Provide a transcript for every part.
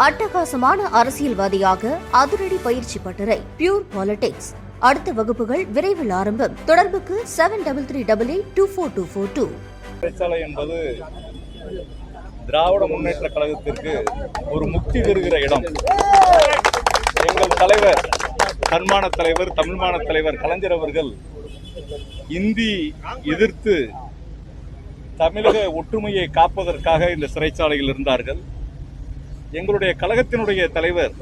அட்டகாசமான அரசியல்வாதியாக அதிரடி பயிற்சி பட்டறை பியூர் பாலிடிக்ஸ். அடுத்த வகுப்புகள் விரைவில் ஆரம்பம். தொடர்புக்கு 7338242242. சிறைச்சாலை என்பது திராவிட முன்னேற்ற கழகத்திற்கு ஒரு முக்தி பெறுகிற இடம். எங்கள் தலைவர், தன்மான தலைவர், தமிழ்மான தலைவர் கலைஞர் அவர்கள் இந்தி எதிர்த்து தமிழக ஒற்றுமையை காப்பதற்காக இந்த சிறைச்சாலையில் இருந்தார்கள். எங்களுடைய கழகத்தினுடைய தலைவர்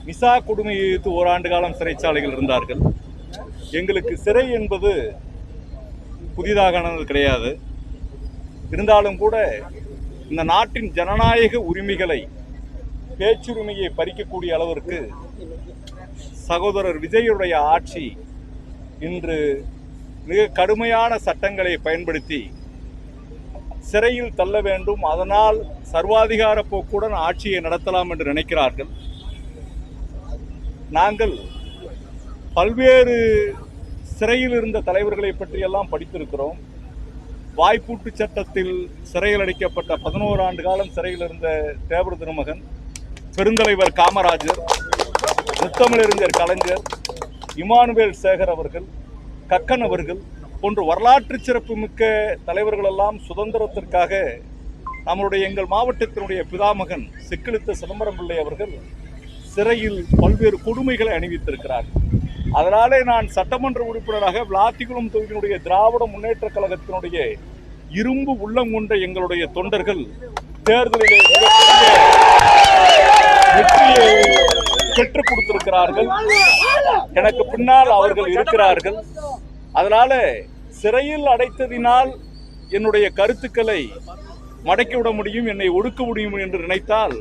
மிசா கொடுமையை எதிர்த்து ஓராண்டு காலம் சிறைச்சாலையில் இருந்தார்கள். எங்களுக்கு சிறை என்பது புதிதாகானது கிடையாது. இருந்தாலும் கூட இந்த நாட்டின் ஜனநாயக உரிமைகளை, பேச்சுரிமையை பறிக்கக்கூடிய அளவிற்கு சகோதரர் விஜயுடைய ஆட்சி இன்று மிக கடுமையான சட்டங்களை பயன்படுத்தி சிறையில் தள்ள வேண்டும், அதனால் சர்வாதிகார போக்குடன் ஆட்சியை நடத்தலாம் என்று நினைக்கிறார்கள். நாங்கள் பல்வேறு சிறையில் இருந்த தலைவர்களை பற்றியெல்லாம் படித்திருக்கிறோம். வாய்ப்பூட்டு சட்டத்தில் சிறையில் அடைக்கப்பட்ட 11 ஆண்டு காலம் சிறையில் இருந்த தேவர் திருமகன், பெருந்தலைவர் காமராஜர், முத்தமிழறிஞர் கலைஞர், இமானுவேல் சேகர் அவர்கள், கக்கன் அவர்கள் போன்ற வரலாற்று சிறப்புமிக்க தலைவர்கள் எல்லாம் சுதந்திரத்திற்காக நம்முடைய எங்கள் மாவட்டத்தினுடைய பிதாமகன் செக்கிழுத்த சிதம்பரம் பிள்ளை அவர்கள் சிறையில் பல்வேறு கொடுமைகளை அணிவித்திருக்கிறார். அதனாலே நான் சட்டமன்ற உறுப்பினராக விளாத்திக்குளம் தொகுதியினுடைய திராவிட முன்னேற்ற கழகத்தினுடைய இரும்பு உள்ளம் கொண்ட எங்களுடைய தொண்டர்கள் தேர்தலிலே வெற்றியை பெற்றுக் கொடுத்திருக்கிறார்கள். எனக்கு பின்னால் அவர்கள் இருக்கிறார்கள். அதனால சிறையில் அடைத்ததினால் என்னுடைய கருத்துக்களை மடக்கிவிட முடியும், என்னை ஒடுக்க முடியும் என்று நினைத்தால்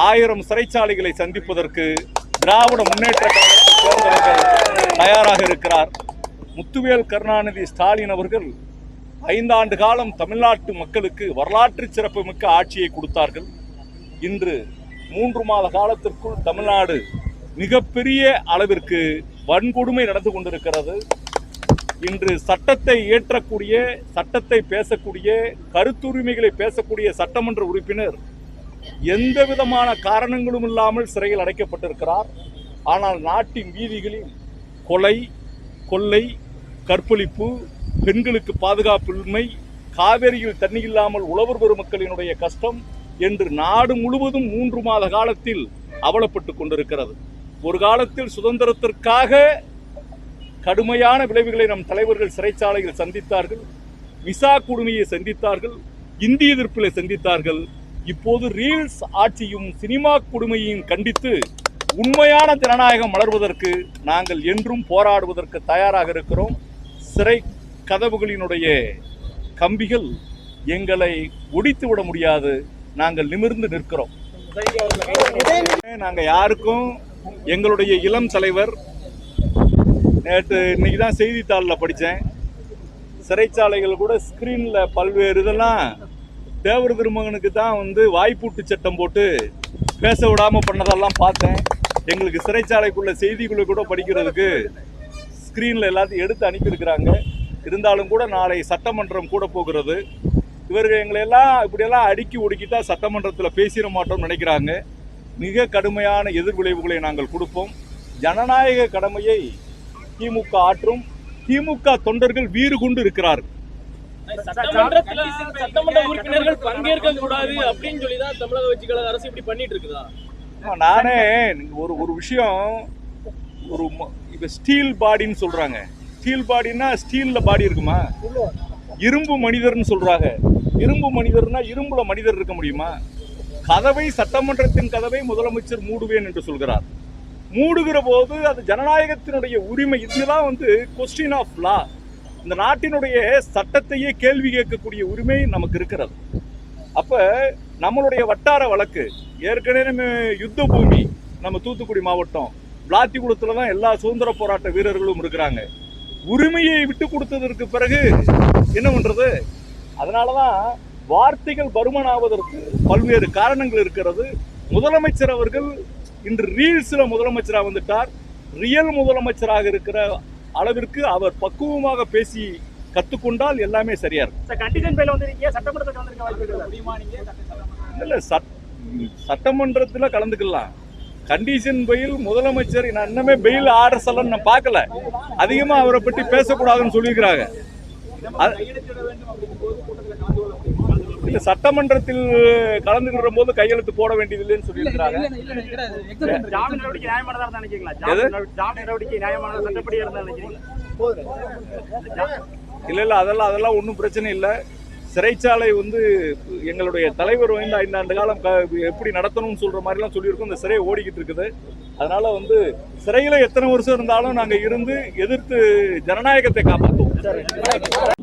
1000 சிறைச்சாலைகளை சந்திப்பதற்கு திராவிட முன்னேற்ற கழகத்தை சேர்ந்தவர்கள் தயாராக இருக்கிறார். முத்துவேல் கருணாநிதி ஸ்டாலின் அவர்கள் 5 ஆண்டு காலம் தமிழ்நாட்டு மக்களுக்கு வரலாற்று சிறப்புமிக்க ஆட்சியை கொடுத்தார்கள். இன்று 3 மாத காலத்திற்குள் தமிழ்நாடு மிகப்பெரிய அளவிற்கு வன்கொடுமை நடந்து கொண்டிருக்கிறது. இன்று சட்டத்தை இயற்றக்கூடிய, சட்டத்தை பேசக்கூடிய, கருத்துரிமைகளை பேசக்கூடிய சட்டமன்ற உறுப்பினர் எந்த விதமான காரணங்களும் இல்லாமல் சிறையில் அடைக்கப்பட்டிருக்கிறார். ஆனால் நாட்டின் வீதிகளில் கொலை, கொள்ளை, கற்பழிப்பு, பெண்களுக்கு பாதுகாப்பின்மை, காவேரியில் தண்ணி இல்லாமல் உழவர் பெருமக்களினுடைய கஷ்டம் என்று நாடு முழுவதும் 3 மாத காலத்தில் அவலப்பட்டு கொண்டிருக்கிறது. ஒரு காலத்தில் சுதந்திரத்திற்காக கடுமையான விளைவுகளை நம் தலைவர்கள் சிறைச்சாலையில் சந்தித்தார்கள். மிசா கொடுமையை சந்தித்தார்கள், இந்தி எதிர்ப்பிலை சந்தித்தார்கள். இப்போது ரீல்ஸ் ஆட்சியும் சினிமா கொடுமையையும் கண்டித்து உண்மையான ஜனநாயகம் மலர்வதற்கு நாங்கள் என்றும் போராடுவதற்கு தயாராக இருக்கிறோம். சிறை கதவுகளினுடைய கம்பிகள் எங்களை ஒடித்து விட முடியாது. நாங்கள் நிமிர்ந்து நிற்கிறோம். நாங்கள் யாருக்கும் எங்களுடைய இளம் தலைவர், இன்னைக்கு தான் செய்தித்தாளில் படித்தேன், சிறைச்சாலைகள் கூட ஸ்கிரீனில் பல்வேறு இதெல்லாம் தேவர் திருமகனுக்கு தான் வாய்ப்பூட்டு சட்டம் போட்டு பேச விடாமல் பண்ணதெல்லாம் பார்த்தேன். எங்களுக்கு சிறைச்சாலைக்குள்ள செய்திகளை கூட படிக்கிறதுக்கு ஸ்கிரீனில் எல்லாத்தையும் எடுத்து அனுப்பியிருக்கிறாங்க. இருந்தாலும் கூட நாளை சட்டமன்றம் கூட போகிறது. இவர்கள் எங்களையெல்லாம் இப்படியெல்லாம் அடுக்கி ஒடுக்கிட்டா சட்டமன்றத்தில் பேசிட மாட்டோம்னு நினைக்கிறாங்க. மிக கடுமையான எதிர்விளைவுகளை நாங்கள் கொடுப்போம். ஜனநாயக கடமையை திமுக ஆற்றும். திமுக தொண்டர்கள் வீறு கொண்டு இருக்கிறார்கள். சட்டமன்ற உறுப்பினர்கள் பங்கேற்க கூடாது அப்படின்னு சொல்லிதான் தமிழக கட்சி கழக அரசு இப்படி பண்ணிட்டு இருக்குதா? நானே ஒரு விஷயம், இப்ப ஸ்டீல் பாடின்னு சொல்றாங்க. ஸ்டீல் பாடினா ஸ்டீல்ல பாடி இருக்குமா? இரும்பு மனிதர்னு சொல்றாங்க. இரும்பு மனிதர்னா இரும்புல மனிதர் இருக்க முடியுமா? கதவை, சட்டமன்றத்தின் கதவை முதலமைச்சர் மூடுவேன் என்று சொல்கிறார். மூடுகிற போது அது ஜனநாயகத்தினுடைய உரிமை. இதுதான் கொஸ்டின் ஆஃப் லா. இந்த நாட்டினுடைய சட்டத்தையே கேள்வி கேட்கக்கூடிய உரிமை நமக்கு இருக்கிறது. அப்ப நம்மளுடைய வட்டார வழக்கு ஏற்கனவே யுத்த பூமி நம்ம தூத்துக்குடி மாவட்டம் விளாத்திக்குளத்துல தான் எல்லா சுதந்திர போராட்ட வீரர்களும் இருக்கிறாங்க. உரிமையை விட்டு கொடுத்ததற்கு பிறகு என்ன பண்றது? அதனாலதான் வார்த்தைகள் பருமனாவதற்கு பல்வேறு காரணங்கள் இருக்கிறது. முதலமைச்சர் அவர்கள் இன்று ரீல்ஸ்ல முதலமைச்சராக வந்துட்டார். ரியல் முதலமைச்சராக இருக்கிற அளவிற்கு அவர் பக்குவமாக பேசி கத்துக்கொண்டால் எல்லாமே சரியா இருக்கும். சட்டமன்றத்துக்கு இல்ல சட்டமன்றத்தில் கலந்துக்கலாம். கண்டிஷன் பெயில் முதலமைச்சர் நான் இன்னமே பெயில் ஆர்டர்ஸ் எல்லாம் நான் பார்க்கல. அதிகமா அவரை பற்றி பேசக்கூடாதுன்னு சொல்லியிருக்கிறாங்க. இல்ல சட்டமன்றத்தில் கலந்துக்கிற போது கையெழுத்து போட வேண்டியதில்லைன்னு சொல்லியிருக்கிறாங்க. இல்ல அதெல்லாம் ஒன்றும் பிரச்சனை இல்லை. சிறைச்சாலை எங்களுடைய தலைவர் 5 ஆண்டு காலம் எப்படி நடத்தணும்னு சொல்ற மாதிரிலாம் சொல்லியிருக்கோம். இந்த சிறை ஓடிக்கிட்டு இருக்குது. அதனால சிறையில எத்தனை வருஷம் இருந்தாலும் நாங்க இருந்து எதிர்த்து ஜனநாயகத்தை காப்பாற்றுவோம்.